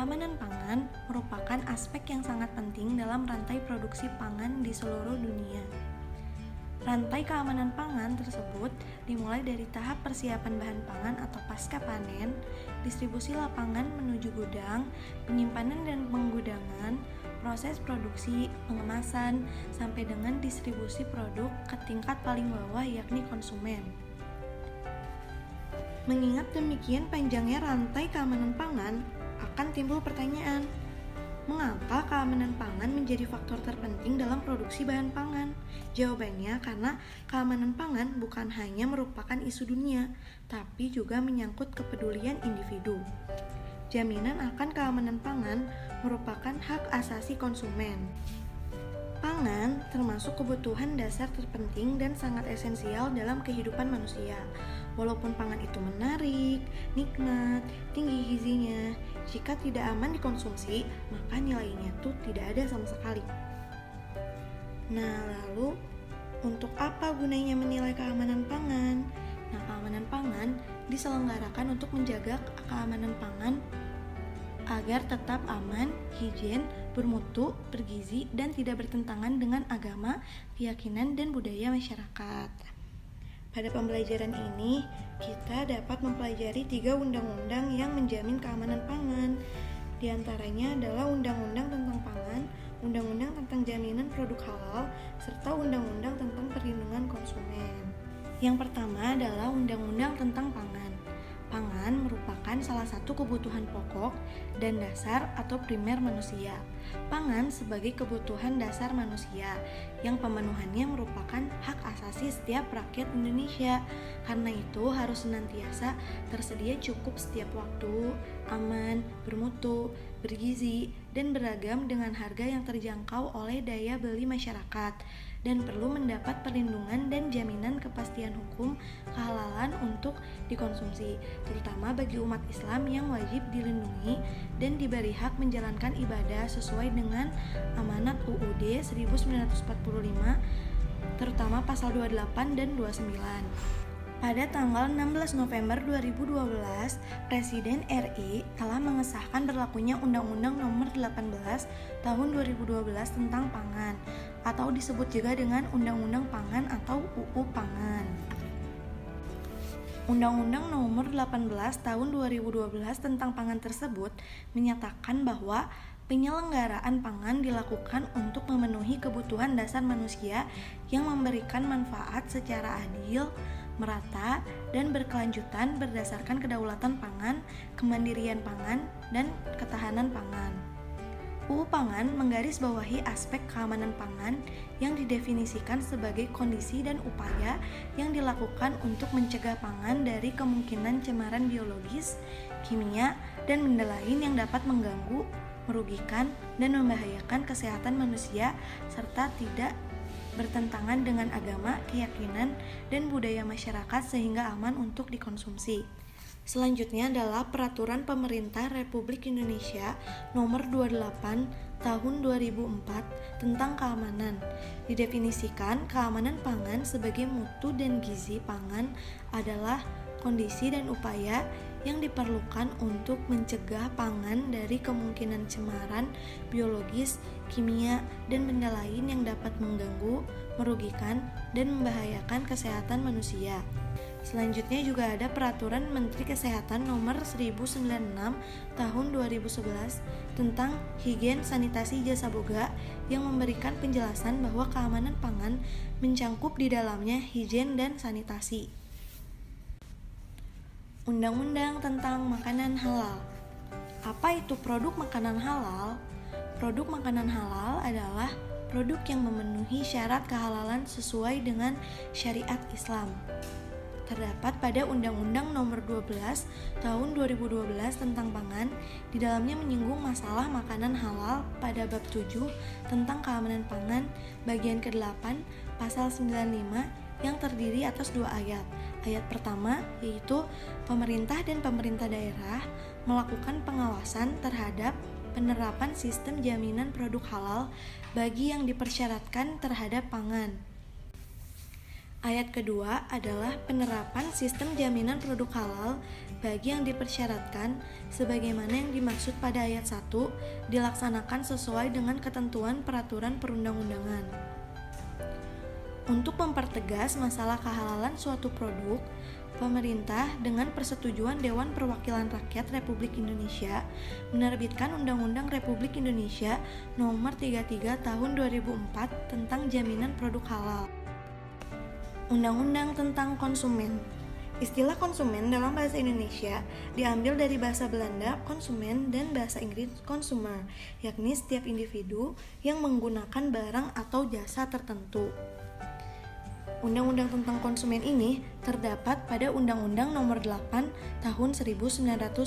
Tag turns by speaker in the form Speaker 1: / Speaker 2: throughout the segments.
Speaker 1: Keamanan pangan merupakan aspek yang sangat penting dalam rantai produksi pangan di seluruh dunia. Rantai keamanan pangan tersebut dimulai dari tahap persiapan bahan pangan atau pasca panen, distribusi lapangan menuju gudang, penyimpanan dan penggudangan, proses produksi, pengemasan, sampai dengan distribusi produk ke tingkat paling bawah yakni konsumen. Mengingat demikian panjangnya rantai keamanan pangan, akan timbul pertanyaan, mengapa keamanan pangan menjadi faktor terpenting dalam produksi bahan pangan? Jawabannya karena keamanan pangan bukan hanya merupakan isu dunia, tapi juga menyangkut kepedulian individu. Jaminan akan keamanan pangan merupakan hak asasi konsumen. Pangan termasuk kebutuhan dasar terpenting dan sangat esensial dalam kehidupan manusia. Walaupun pangan itu menarik, nikmat, tinggi gizinya, jika tidak aman dikonsumsi, maka nilainya tuh tidak ada sama sekali. Nah, lalu untuk apa gunanya menilai keamanan pangan? Nah, keamanan pangan diselenggarakan untuk menjaga keamanan pangan agar tetap aman, higien, bermutu, bergizi, dan tidak bertentangan dengan agama, keyakinan, dan budaya masyarakat. Pada pembelajaran ini, kita dapat mempelajari 3 undang-undang yang menjamin keamanan pangan. Di antaranya adalah Undang-Undang tentang Pangan, Undang-Undang tentang Jaminan Produk Halal, serta Undang-Undang tentang Perlindungan Konsumen. Yang pertama adalah Undang-Undang tentang Pangan. Pangan merupakan salah satu kebutuhan pokok dan dasar atau primer manusia. Pangan sebagai kebutuhan dasar manusia yang pemenuhannya merupakan hak asasi setiap rakyat Indonesia. Karena itu harus senantiasa tersedia cukup setiap waktu, aman, bermutu, bergizi, dan beragam dengan harga yang terjangkau oleh daya beli masyarakat, dan perlu mendapat perlindungan dan jaminan kepastian hukum kehalalan untuk dikonsumsi, terutama bagi umat Islam yang wajib dilindungi dan diberi hak menjalankan ibadah sesuai dengan amanat UUD 1945, terutama pasal 28 dan 29. Pada tanggal 16 November 2012, Presiden RI telah mengesahkan berlakunya Undang-Undang Nomor 18 Tahun 2012 tentang Pangan, atau disebut juga dengan Undang-Undang Pangan atau UU Pangan. Undang-Undang Nomor 18 Tahun 2012 tentang Pangan tersebut menyatakan bahwa penyelenggaraan pangan dilakukan untuk memenuhi kebutuhan dasar manusia yang memberikan manfaat secara adil, merata, dan berkelanjutan berdasarkan kedaulatan pangan, kemandirian pangan, dan ketahanan pangan. UU Pangan menggarisbawahi aspek keamanan pangan yang didefinisikan sebagai kondisi dan upaya yang dilakukan untuk mencegah pangan dari kemungkinan cemaran biologis, kimia, dan benda lain yang dapat mengganggu, merugikan, dan membahayakan kesehatan manusia serta tidak bertentangan dengan agama, keyakinan, dan budaya masyarakat sehingga aman untuk dikonsumsi. Selanjutnya adalah Peraturan Pemerintah Republik Indonesia Nomor 28 Tahun 2004 tentang Keamanan. Didefinisikan keamanan pangan sebagai mutu dan gizi pangan adalah kondisi dan upaya yang diperlukan untuk mencegah pangan dari kemungkinan cemaran biologis, kimia, dan benda lain yang dapat mengganggu, merugikan, dan membahayakan kesehatan manusia. Selanjutnya juga ada Peraturan Menteri Kesehatan Nomor 1096 Tahun 2011 tentang Higien Sanitasi Jasa Boga yang memberikan penjelasan bahwa keamanan pangan mencangkup di dalamnya higien dan sanitasi. Undang-Undang tentang Makanan Halal. Apa itu produk makanan halal? Produk makanan halal adalah produk yang memenuhi syarat kehalalan sesuai dengan syariat Islam. Terdapat pada Undang-Undang Nomor 12 Tahun 2012 tentang Pangan. Di dalamnya menyinggung masalah makanan halal pada bab 7 tentang keamanan pangan bagian ke-8 pasal 95 yang terdiri atas 2 ayat. Ayat pertama yaitu pemerintah dan pemerintah daerah melakukan pengawasan terhadap penerapan sistem jaminan produk halal bagi yang dipersyaratkan terhadap pangan. Ayat kedua adalah penerapan sistem jaminan produk halal bagi yang dipersyaratkan sebagaimana yang dimaksud pada ayat 1 dilaksanakan sesuai dengan ketentuan peraturan perundang-undangan. Untuk mempertegas masalah kehalalan suatu produk, pemerintah dengan persetujuan Dewan Perwakilan Rakyat Republik Indonesia menerbitkan Undang-Undang Republik Indonesia Nomor 33 Tahun 2004 tentang Jaminan Produk Halal. Undang-Undang tentang Konsumen. Istilah konsumen dalam bahasa Indonesia diambil dari bahasa Belanda konsumen dan bahasa Inggris consumer, yakni setiap individu yang menggunakan barang atau jasa tertentu. Undang-undang tentang konsumen ini terdapat pada Undang-Undang Nomor 8 Tahun 1999.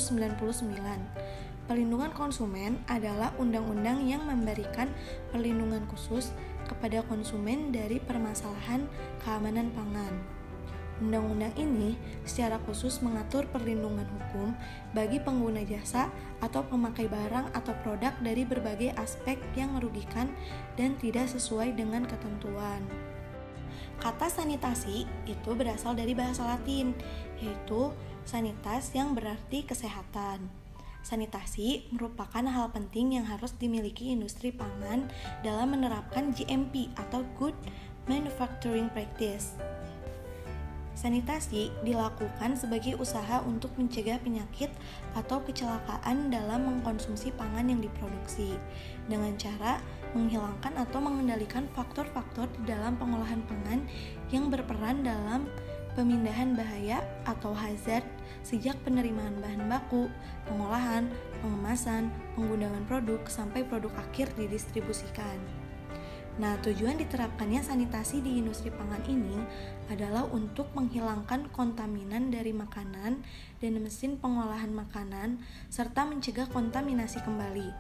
Speaker 1: Perlindungan konsumen adalah undang-undang yang memberikan perlindungan khusus kepada konsumen dari permasalahan keamanan pangan. Undang-undang ini secara khusus mengatur perlindungan hukum bagi pengguna jasa atau pemakai barang atau produk dari berbagai aspek yang merugikan dan tidak sesuai dengan ketentuan. Kata sanitasi itu berasal dari bahasa Latin, yaitu sanitas yang berarti kesehatan. Sanitasi merupakan hal penting yang harus dimiliki industri pangan dalam menerapkan GMP atau Good Manufacturing Practice. Sanitasi dilakukan sebagai usaha untuk mencegah penyakit atau kecelakaan dalam mengkonsumsi pangan yang diproduksi dengan cara menghilangkan atau mengendalikan faktor-faktor di dalam pengolahan pangan yang berperan dalam pemindahan bahaya atau hazard sejak penerimaan bahan baku, pengolahan, pengemasan, penggunaan produk sampai produk akhir didistribusikan. Nah, tujuan diterapkannya sanitasi di industri pangan ini adalah untuk menghilangkan kontaminan dari makanan dan mesin pengolahan makanan serta mencegah kontaminasi kembali.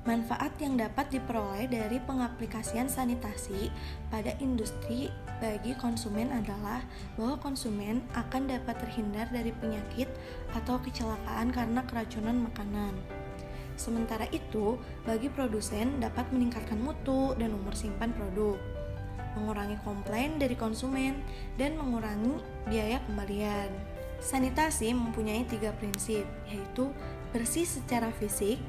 Speaker 1: Manfaat yang dapat diperoleh dari pengaplikasian sanitasi pada industri bagi konsumen adalah bahwa konsumen akan dapat terhindar dari penyakit atau kecelakaan karena keracunan makanan. Sementara itu, bagi produsen dapat meningkatkan mutu dan umur simpan produk, mengurangi komplain dari konsumen, dan mengurangi biaya kembalian. Sanitasi mempunyai 3 prinsip, yaitu bersih secara fisik,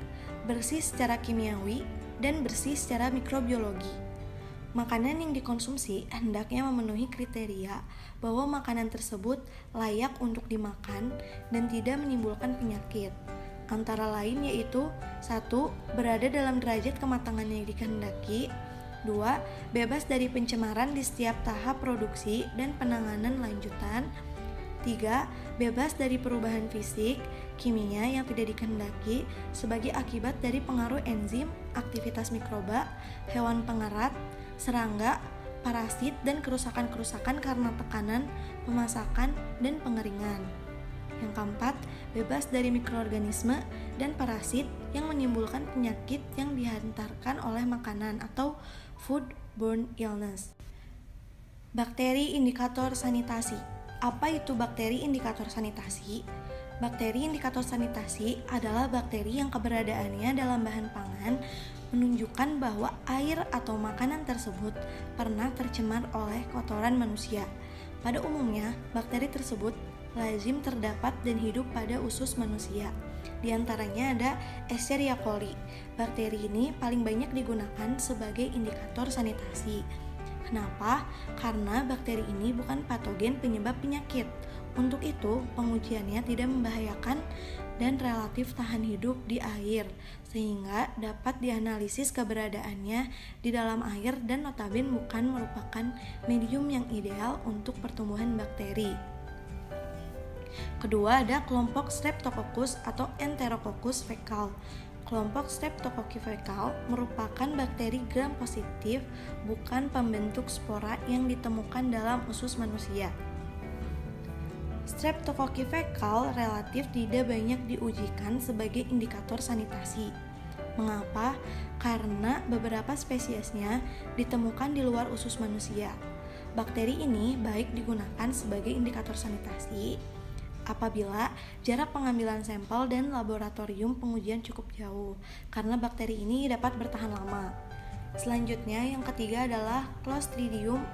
Speaker 1: bersih secara kimiawi, dan bersih secara mikrobiologi. Makanan yang dikonsumsi hendaknya memenuhi kriteria bahwa makanan tersebut layak untuk dimakan dan tidak menimbulkan penyakit. Antara lain yaitu 1. Berada dalam derajat kematangan yang dikehendaki. 2. Bebas dari pencemaran di setiap tahap produksi dan penanganan lanjutan. 3. Bebas dari perubahan fisik, kimia yang tidak dikehendaki sebagai akibat dari pengaruh enzim, aktivitas mikroba, hewan pengerat, serangga, parasit, dan kerusakan-kerusakan karena tekanan, pemasakan, dan pengeringan. Yang keempat, bebas dari mikroorganisme dan parasit yang menimbulkan penyakit yang dihantarkan oleh makanan atau foodborne illness. Bakteri indikator sanitasi. Apa itu bakteri indikator sanitasi? Bakteri indikator sanitasi adalah bakteri yang keberadaannya dalam bahan pangan menunjukkan bahwa air atau makanan tersebut pernah tercemar oleh kotoran manusia. Pada umumnya, bakteri tersebut lazim terdapat dan hidup pada usus manusia. Di antaranya ada Escherichia coli. Bakteri ini paling banyak digunakan sebagai indikator sanitasi. Kenapa? Karena bakteri ini bukan patogen penyebab penyakit. Untuk itu, pengujiannya tidak membahayakan dan relatif tahan hidup di air, sehingga dapat dianalisis keberadaannya di dalam air dan notabene bukan merupakan medium yang ideal untuk pertumbuhan bakteri. Kedua ada kelompok Streptococcus atau Enterococcus fecal. Kelompok Streptococcus fecal merupakan bakteri gram positif, bukan pembentuk spora yang ditemukan dalam usus manusia. Streptococcus fecal relatif tidak banyak diujikan sebagai indikator sanitasi. Mengapa? Karena beberapa spesiesnya ditemukan di luar usus manusia. Bakteri ini baik digunakan sebagai indikator sanitasi apabila jarak pengambilan sampel dan laboratorium pengujian cukup jauh, karena bakteri ini dapat bertahan lama. Selanjutnya, yang ketiga adalah Clostridium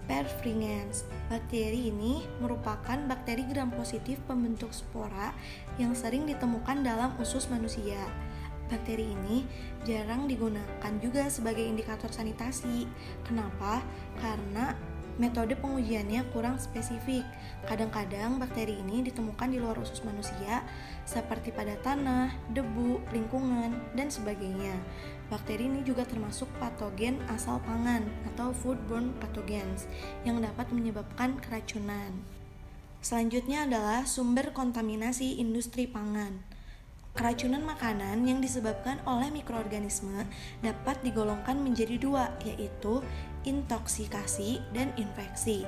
Speaker 1: Perfringens. Bakteri ini merupakan bakteri gram positif pembentuk spora yang sering ditemukan dalam usus manusia. Bakteri ini jarang digunakan juga sebagai indikator sanitasi. Kenapa? Karena metode pengujiannya kurang spesifik. Kadang-kadang bakteri ini ditemukan di luar usus manusia, seperti pada tanah, debu, lingkungan, dan sebagainya. Bakteri ini juga termasuk patogen asal pangan atau foodborne pathogens yang dapat menyebabkan keracunan. Selanjutnya adalah sumber kontaminasi industri pangan. Keracunan makanan yang disebabkan oleh mikroorganisme dapat digolongkan menjadi dua, yaitu intoksikasi dan infeksi.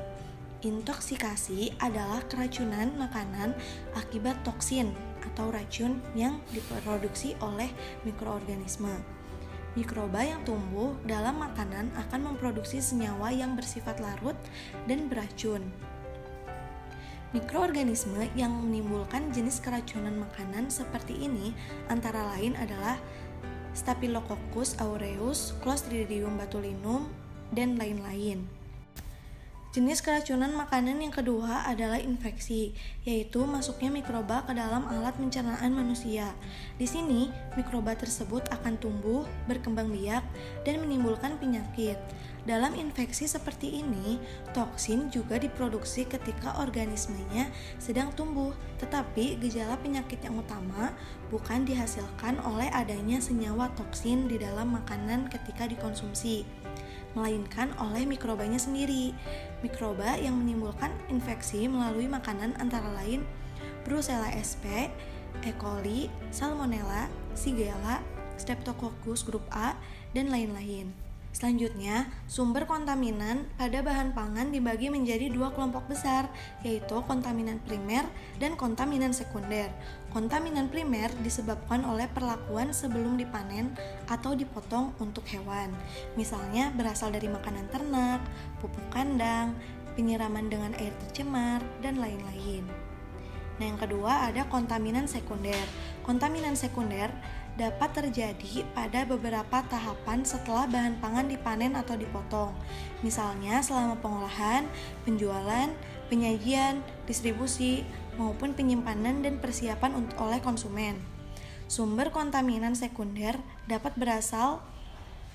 Speaker 1: Intoksikasi adalah keracunan makanan akibat toksin atau racun yang diproduksi oleh mikroorganisme. Mikroba yang tumbuh dalam makanan akan memproduksi senyawa yang bersifat larut dan beracun. Mikroorganisme yang menimbulkan jenis keracunan makanan seperti ini antara lain adalah Staphylococcus aureus, Clostridium botulinum, dan lain-lain. Jenis keracunan makanan yang kedua adalah infeksi, yaitu masuknya mikroba ke dalam alat pencernaan manusia. Di sini, mikroba tersebut akan tumbuh, berkembang biak, dan menimbulkan penyakit. Dalam infeksi seperti ini, toksin juga diproduksi ketika organismenya sedang tumbuh, tetapi gejala penyakit yang utama bukan dihasilkan oleh adanya senyawa toksin di dalam makanan ketika dikonsumsi, melainkan oleh mikrobanya sendiri. Mikroba yang menimbulkan infeksi melalui makanan antara lain Brucella sp, E. coli, Salmonella, Shigella, Streptococcus grup A, dan lain-lain. Selanjutnya, sumber kontaminan pada bahan pangan dibagi menjadi dua kelompok besar, yaitu kontaminan primer dan kontaminan sekunder. Kontaminan primer disebabkan oleh perlakuan sebelum dipanen atau dipotong untuk hewan. Misalnya berasal dari makanan ternak, pupuk kandang, penyiraman dengan air tercemar, dan lain-lain. Nah, yang kedua ada kontaminan sekunder. Kontaminan sekunder dapat terjadi pada beberapa tahapan setelah bahan pangan dipanen atau dipotong. Misalnya selama pengolahan, penjualan, penyajian, distribusi, maupun penyimpanan dan persiapan oleh konsumen. Sumber kontaminan sekunder dapat berasal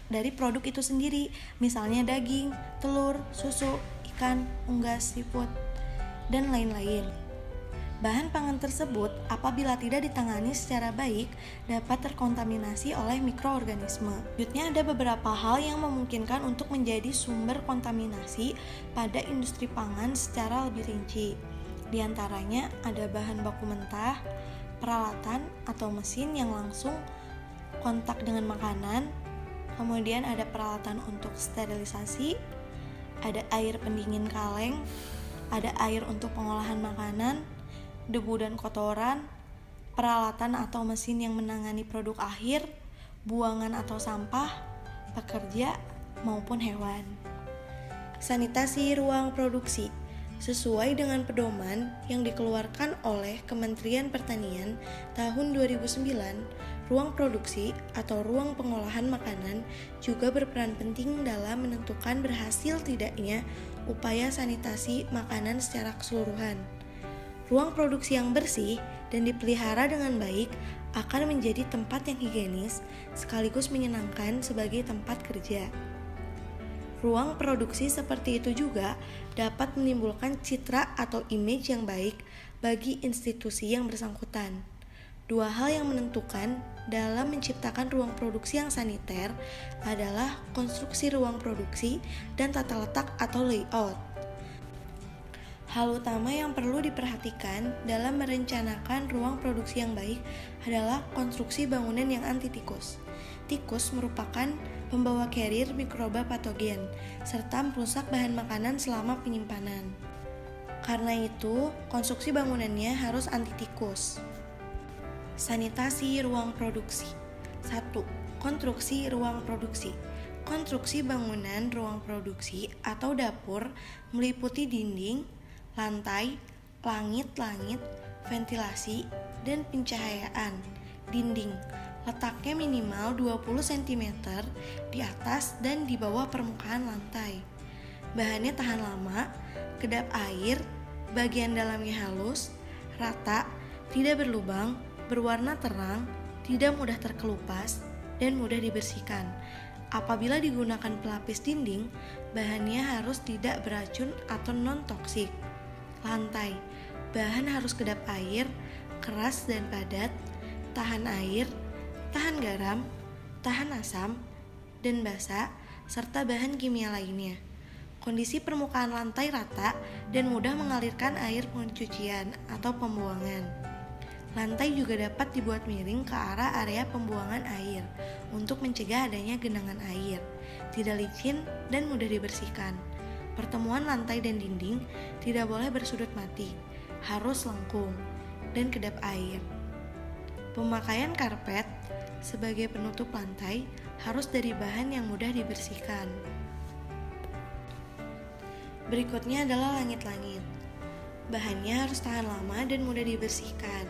Speaker 1: dari produk itu sendiri, misalnya daging, telur, susu, ikan, unggas, seafood, dan lain-lain. Bahan pangan tersebut apabila tidak ditangani secara baik dapat terkontaminasi oleh mikroorganisme. Selanjutnya ada beberapa hal yang memungkinkan untuk menjadi sumber kontaminasi pada industri pangan secara lebih rinci. Di antaranya ada bahan baku mentah, peralatan atau mesin yang langsung kontak dengan makanan, kemudian ada peralatan untuk sterilisasi, ada air pendingin kaleng, ada air untuk pengolahan makanan, debu dan kotoran, peralatan atau mesin yang menangani produk akhir, buangan atau sampah, pekerja, maupun hewan. Sanitasi ruang produksi sesuai dengan pedoman yang dikeluarkan oleh Kementerian Pertanian tahun 2009, ruang produksi atau ruang pengolahan makanan juga berperan penting dalam menentukan berhasil tidaknya upaya sanitasi makanan secara keseluruhan. Ruang produksi yang bersih dan dipelihara dengan baik akan menjadi tempat yang higienis sekaligus menyenangkan sebagai tempat kerja. Ruang produksi seperti itu juga dapat menimbulkan citra atau image yang baik bagi institusi yang bersangkutan. Dua hal yang menentukan dalam menciptakan ruang produksi yang saniter adalah konstruksi ruang produksi dan tata letak atau layout. Hal utama yang perlu diperhatikan dalam merencanakan ruang produksi yang baik adalah konstruksi bangunan yang anti tikus. Tikus merupakan pembawa carrier mikroba patogen serta merusak bahan makanan selama penyimpanan. Karena itu, konstruksi bangunannya harus anti tikus. Sanitasi ruang produksi. 1. Konstruksi ruang produksi. Konstruksi bangunan ruang produksi atau dapur meliputi dinding, lantai, langit-langit, ventilasi, dan pencahayaan. Dinding letaknya minimal 20 cm di atas dan di bawah permukaan lantai. Bahannya tahan lama, kedap air, bagian dalamnya halus, rata, tidak berlubang, berwarna terang, tidak mudah terkelupas, dan mudah dibersihkan. Apabila digunakan pelapis dinding, bahannya harus tidak beracun atau non-toksik. Lantai, bahan harus kedap air, keras dan padat, tahan air, tahan garam, tahan asam, dan basa, serta bahan kimia lainnya. Kondisi permukaan lantai rata dan mudah mengalirkan air pencucian atau pembuangan. Lantai juga dapat dibuat miring ke arah area pembuangan air untuk mencegah adanya genangan air, tidak licin dan mudah dibersihkan. Pertemuan lantai dan dinding tidak boleh bersudut mati, harus lengkung dan kedap air. Pemakaian karpet sebagai penutup lantai harus dari bahan yang mudah dibersihkan. Berikutnya adalah langit-langit. Bahannya harus tahan lama dan mudah dibersihkan.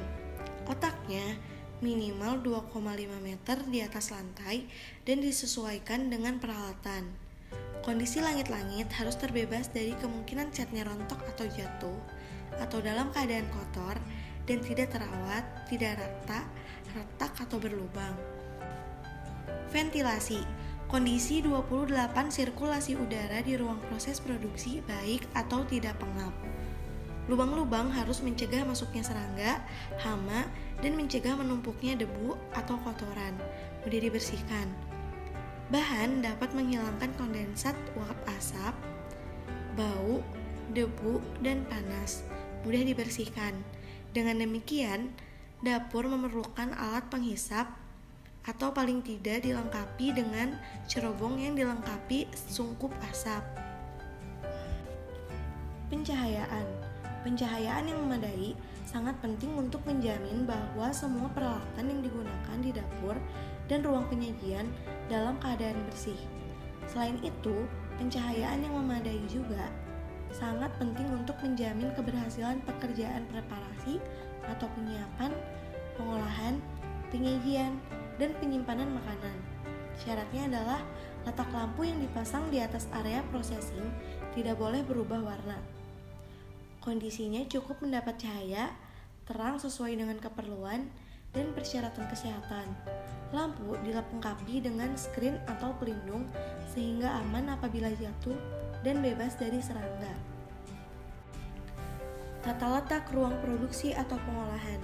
Speaker 1: Otaknya minimal 2,5 meter di atas lantai dan disesuaikan dengan peralatan. Kondisi langit-langit harus terbebas dari kemungkinan catnya rontok atau jatuh, atau dalam keadaan kotor dan tidak terawat, tidak rata, retak atau berlubang. Ventilasi, kondisi 28 sirkulasi udara di ruang proses produksi baik atau tidak pengap. Lubang-lubang harus mencegah masuknya serangga, hama, dan mencegah menumpuknya debu atau kotoran, mudah dibersihkan. Bahan dapat menghilangkan kondensat uap asap, bau, debu, dan panas, mudah dibersihkan. Dengan demikian, dapur memerlukan alat penghisap atau paling tidak dilengkapi dengan cerobong yang dilengkapi sungkup asap. Pencahayaan yang memadai sangat penting untuk menjamin bahwa semua peralatan yang digunakan di dapur dan ruang penyajian dalam keadaan bersih. Selain itu, pencahayaan yang memadai juga sangat penting untuk menjamin keberhasilan pekerjaan preparasi atau penyiapan, pengolahan, penyajian, dan penyimpanan makanan. Syaratnya adalah letak lampu yang dipasang di atas area processing tidak boleh berubah warna. Kondisinya cukup mendapat cahaya, terang sesuai dengan keperluan, dan persyaratan kesehatan. Lampu dilengkapi dengan skrin atau pelindung sehingga aman apabila jatuh dan bebas dari serangga. Tata letak ruang produksi atau pengolahan.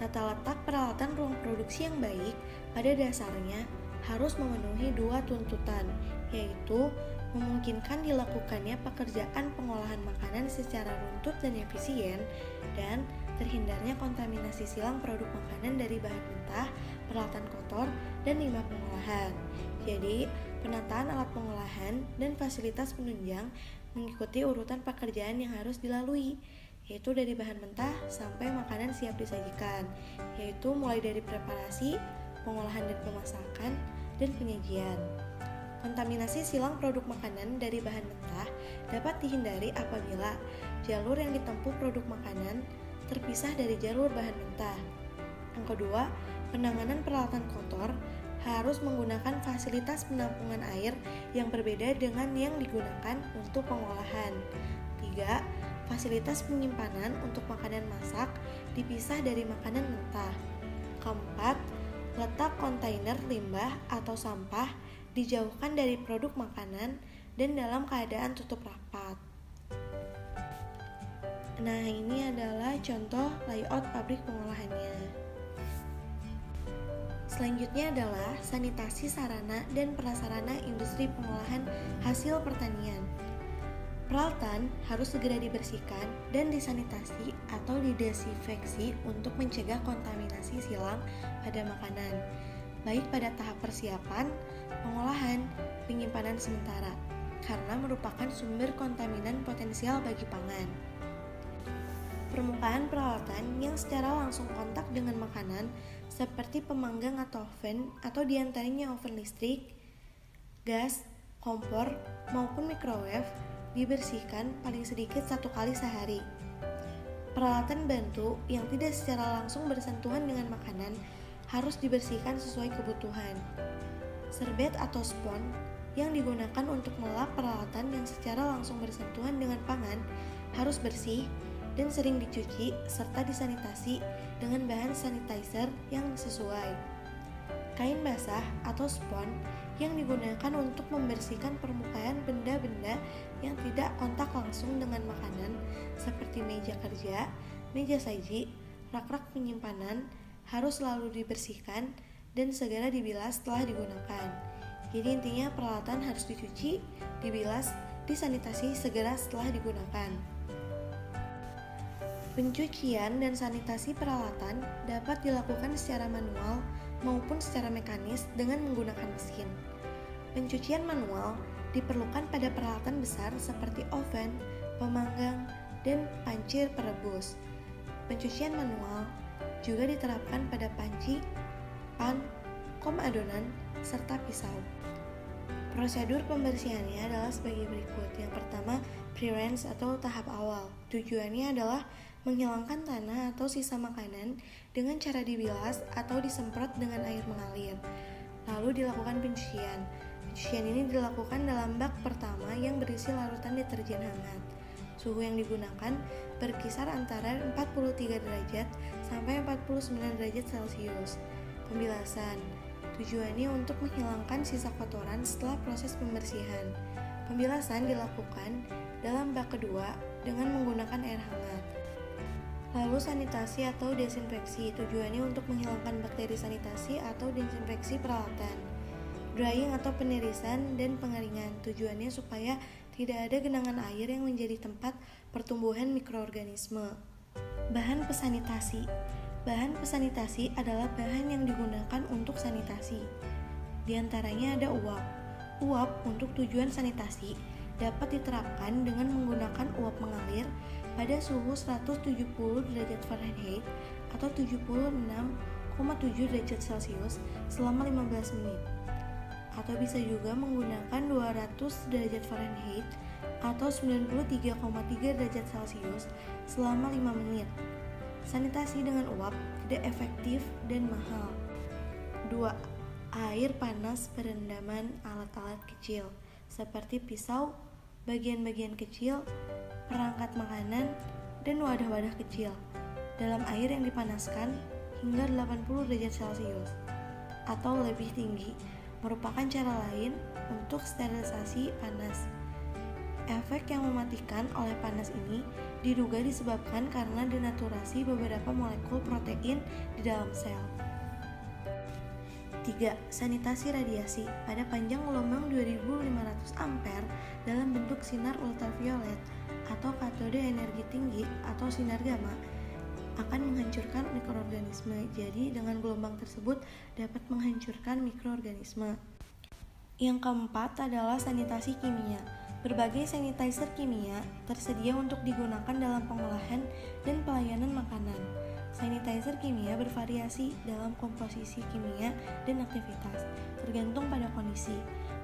Speaker 1: Tata letak peralatan ruang produksi yang baik pada dasarnya harus memenuhi dua tuntutan, yaitu memungkinkan dilakukannya pekerjaan pengolahan makanan secara runtut dan efisien, dan terhindarnya kontaminasi silang produk makanan dari bahan mentah, peralatan kotor, dan limbah pengolahan. Jadi, penataan alat pengolahan dan fasilitas penunjang mengikuti urutan pekerjaan yang harus dilalui, yaitu dari bahan mentah sampai makanan siap disajikan, yaitu mulai dari preparasi, pengolahan dan pemasakan, dan penyajian. Kontaminasi silang produk makanan dari bahan mentah dapat dihindari apabila jalur yang ditempuh produk makanan terpisah dari jalur bahan mentah. Yang kedua, penanganan peralatan kotor harus menggunakan fasilitas penampungan air yang berbeda dengan yang digunakan untuk pengolahan. 3. Fasilitas penyimpanan untuk makanan masak dipisah dari makanan mentah. 4. Letak kontainer limbah atau sampah dijauhkan dari produk makanan dan dalam keadaan tutup rapat. Nah, ini adalah contoh layout pabrik pengolahannya. Selanjutnya adalah sanitasi sarana dan prasarana industri pengolahan hasil pertanian. Peralatan harus segera dibersihkan dan disanitasi atau didesinfeksi untuk mencegah kontaminasi silang pada makanan, baik pada tahap persiapan, pengolahan, penyimpanan sementara, karena merupakan sumber kontaminan potensial bagi pangan. Permukaan peralatan yang secara langsung kontak dengan makanan seperti pemanggang atau oven atau diantaranya oven listrik, gas, kompor, maupun microwave dibersihkan paling sedikit 1 kali sehari. Peralatan bantu yang tidak secara langsung bersentuhan dengan makanan harus dibersihkan sesuai kebutuhan. Serbet atau spons yang digunakan untuk melap peralatan yang secara langsung bersentuhan dengan pangan harus bersih dan sering dicuci serta disanitasi dengan bahan sanitizer yang sesuai. Kain basah atau spons yang digunakan untuk membersihkan permukaan benda-benda yang tidak kontak langsung dengan makanan seperti meja kerja, meja saji, rak-rak penyimpanan harus selalu dibersihkan dan segera dibilas setelah digunakan. Jadi intinya peralatan harus dicuci, dibilas, disanitasi segera setelah digunakan. Pencucian dan sanitasi peralatan dapat dilakukan secara manual maupun secara mekanis dengan menggunakan mesin. Pencucian manual diperlukan pada peralatan besar seperti oven, pemanggang, dan pancir perebus. Pencucian manual juga diterapkan pada panci, pan, kom adonan, serta pisau. Prosedur pembersihannya adalah sebagai berikut. Yang pertama, pre-rinse atau tahap awal. Tujuannya adalah menghilangkan tanah atau sisa makanan dengan cara dibilas atau disemprot dengan air mengalir. Lalu dilakukan pencucian. Pencucian ini dilakukan dalam bak pertama yang berisi larutan deterjen hangat. Suhu yang digunakan berkisar antara 43 derajat sampai 49 derajat Celcius. Pembilasan. Tujuannya untuk menghilangkan sisa kotoran setelah proses pembersihan. Pembilasan dilakukan dalam bak kedua dengan menggunakan air hangat. Lalu sanitasi atau desinfeksi, tujuannya untuk menghilangkan bakteri sanitasi atau desinfeksi peralatan. Drying atau penirisan dan pengeringan, tujuannya supaya tidak ada genangan air yang menjadi tempat pertumbuhan mikroorganisme. Bahan pesanitasi. Bahan pesanitasi adalah bahan yang digunakan untuk sanitasi. Di antaranya ada uap. Uap untuk tujuan sanitasi dapat diterapkan dengan menggunakan uap mengalir pada suhu 170 derajat Fahrenheit atau 76,7 derajat Celcius selama 15 menit. Atau bisa juga menggunakan 200 derajat Fahrenheit atau 93,3 derajat Celcius selama 5 menit. Sanitasi dengan uap tidak efektif dan mahal. 2. Air panas perendaman alat-alat kecil seperti pisau, bagian-bagian kecil, perangkat makanan, dan wadah-wadah kecil dalam air yang dipanaskan hingga 80 derajat Celcius atau lebih tinggi merupakan cara lain untuk sterilisasi panas. Efek yang mematikan oleh panas ini diduga disebabkan karena denaturasi beberapa molekul protein di dalam sel. 3. Sanitasi radiasi pada panjang gelombang 2500 ampere dalam bentuk sinar ultraviolet atau katode energi tinggi atau sinar gamma akan menghancurkan mikroorganisme. Jadi dengan gelombang tersebut dapat menghancurkan mikroorganisme. Yang keempat adalah sanitasi kimia. Berbagai sanitizer kimia tersedia untuk digunakan dalam pengolahan dan pelayanan makanan. Sanitizer kimia bervariasi dalam komposisi kimia dan aktivitas, tergantung pada kondisi.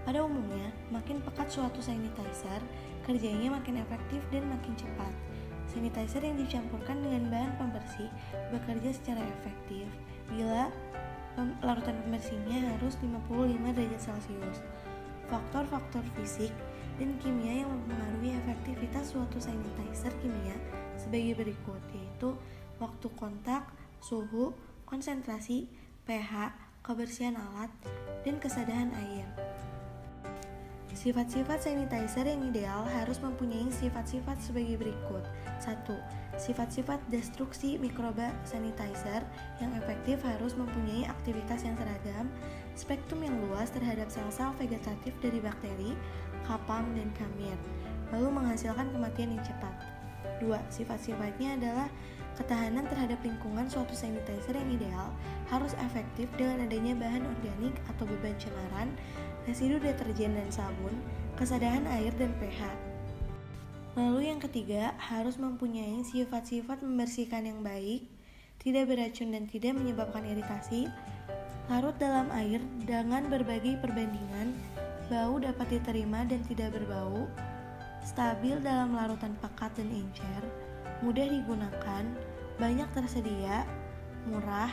Speaker 1: Pada umumnya, makin pekat suatu sanitizer, kerjanya makin efektif dan makin cepat. Sanitizer yang dicampurkan dengan bahan pembersih bekerja secara efektif bila larutan pembersihnya harus 55 derajat Celcius. Faktor-faktor fisik dan kimia yang mempengaruhi efektivitas suatu sanitizer kimia sebagai berikut, yaitu waktu kontak, suhu, konsentrasi, pH, kebersihan alat, dan kesadaran air. Sifat-sifat sanitizer yang ideal harus mempunyai sifat-sifat sebagai berikut. 1. Sifat-sifat destruksi mikroba sanitizer yang efektif harus mempunyai aktivitas yang seragam, spektrum yang luas terhadap sel-sel vegetatif dari bakteri, kapang, dan kamir, lalu menghasilkan kematian yang cepat. 2. Sifat-sifatnya adalah ketahanan terhadap lingkungan. Suatu sanitizer yang ideal harus efektif dengan adanya bahan organik atau beban cemaran, residu deterjen dan sabun, kesadaran air, dan pH. Lalu yang ketiga, harus mempunyai sifat-sifat membersihkan yang baik, tidak beracun dan tidak menyebabkan iritasi, larut dalam air dengan berbagai perbandingan, bau dapat diterima dan tidak berbau, stabil dalam larutan pekat dan encer, mudah digunakan, banyak tersedia, murah,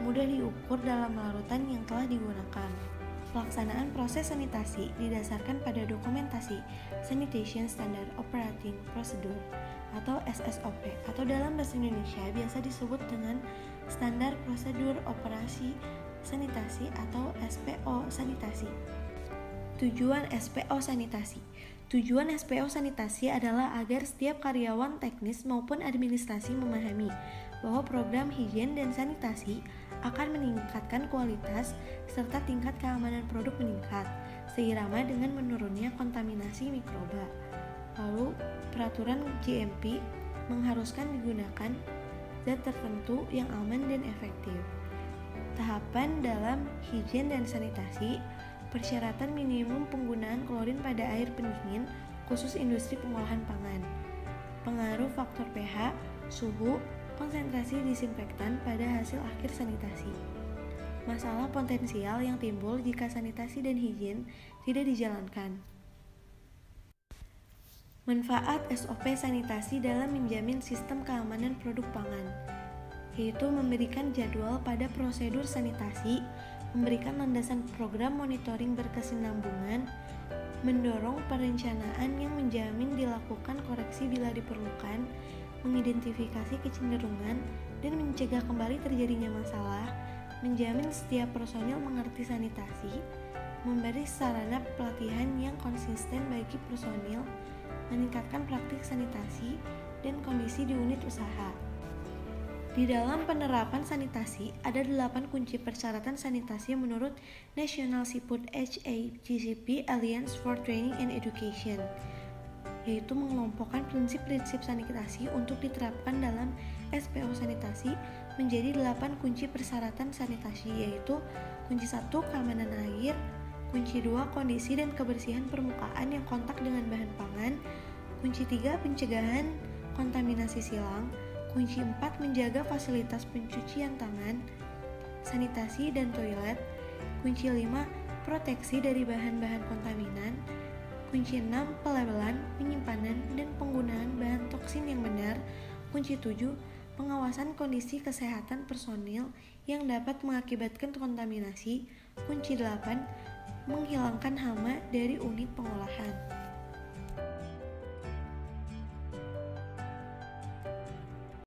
Speaker 1: mudah diukur dalam larutan yang telah digunakan. Pelaksanaan proses sanitasi didasarkan pada dokumentasi Sanitation Standard Operating Procedure atau SSOP, atau dalam bahasa Indonesia biasa disebut dengan Standar Prosedur Operasi Sanitasi atau SPO Sanitasi. Tujuan SPO Sanitasi. Tujuan SPO Sanitasi adalah agar setiap karyawan teknis maupun administrasi memahami bahwa program higien dan sanitasi akan meningkatkan kualitas serta tingkat keamanan produk meningkat seirama dengan menurunnya kontaminasi mikroba. Lalu, peraturan GMP mengharuskan digunakan zat tertentu yang aman dan efektif. Tahapan dalam higien dan sanitasi, persyaratan minimum penggunaan klorin pada air pendingin khusus industri pengolahan pangan. Pengaruh faktor pH, suhu, konsentrasi disinfektan pada hasil akhir sanitasi. Masalah potensial yang timbul jika sanitasi dan higien tidak dijalankan. Manfaat SOP sanitasi dalam menjamin sistem keamanan produk pangan, yaitu memberikan jadwal pada prosedur sanitasi, memberikan landasan program monitoring berkesinambungan, mendorong perencanaan yang menjamin dilakukan koreksi bila diperlukan, mengidentifikasi kecenderungan dan mencegah kembali terjadinya masalah, menjamin setiap personil mengerti sanitasi, memberi sarana pelatihan yang konsisten bagi personil, meningkatkan praktik sanitasi dan kondisi di unit usaha. Di dalam penerapan sanitasi, ada 8 kunci persyaratan sanitasi menurut National Seafood HACCP Alliance for Training and Education, yaitu mengelompokkan prinsip-prinsip sanitasi untuk diterapkan dalam SPO sanitasi menjadi 8 kunci persyaratan sanitasi, yaitu kunci 1, keamanan air, kunci 2, kondisi dan kebersihan permukaan yang kontak dengan bahan pangan, kunci 3, pencegahan kontaminasi silang, kunci 4, menjaga fasilitas pencucian tangan, sanitasi dan toilet, kunci 5, proteksi dari bahan-bahan kontaminan, kunci 6, pelabelan, penyimpanan, dan penggunaan bahan toksin yang benar, kunci 7, pengawasan kondisi kesehatan personil yang dapat mengakibatkan kontaminasi, kunci 8, menghilangkan hama dari unit pengolahan.